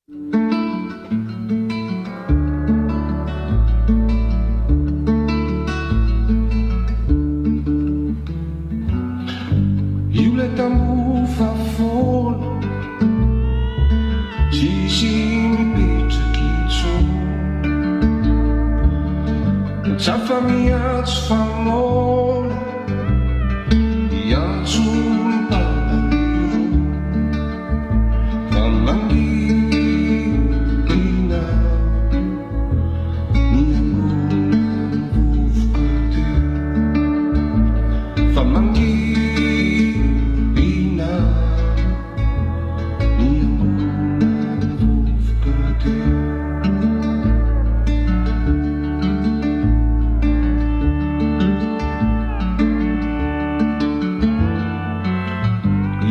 Hjulet der mover fål Tising Betekito Tafa miats famol Yatul palero Famangi Bina Niamuna Vufkate Famangi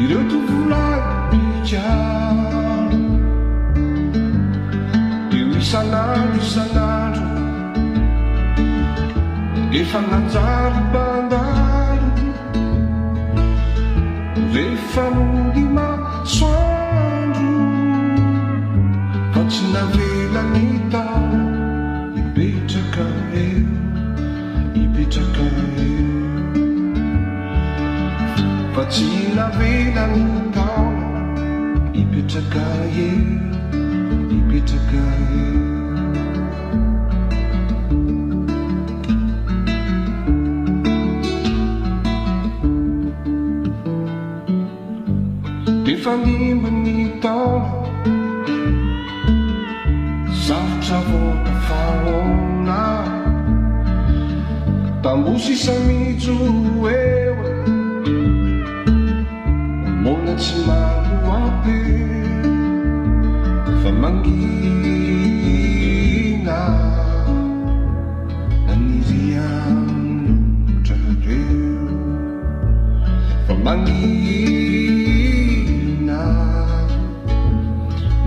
Ireo tovolahy mpiaro Eo isan'andro Efa nanjary bandaro Rehefa mody masoandro Fa tsy navela ny tao Ipetraka eo Fa tsy navela ny taona Ipetraka eo Defanimba ny taona Safotra vota fahoana Tambosy samitso eo Mona tsy malo ape Fa mangina Nanirianitra reo Fa mangina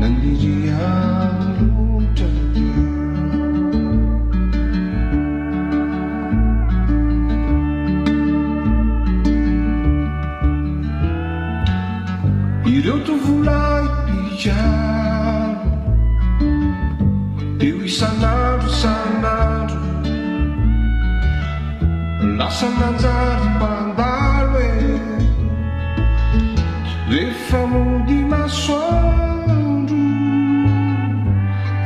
Nanirianitra reo Ireo tovolahy mpiaro Eo isan'andro Lasa nanjary mpandalo Rehefa mody masoandro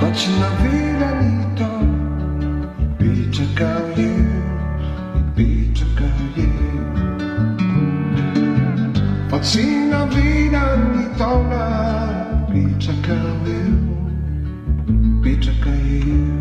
Fa tsy navela ny taona Ipetraka eo Fa tsy navela ny taona Ipetraka eo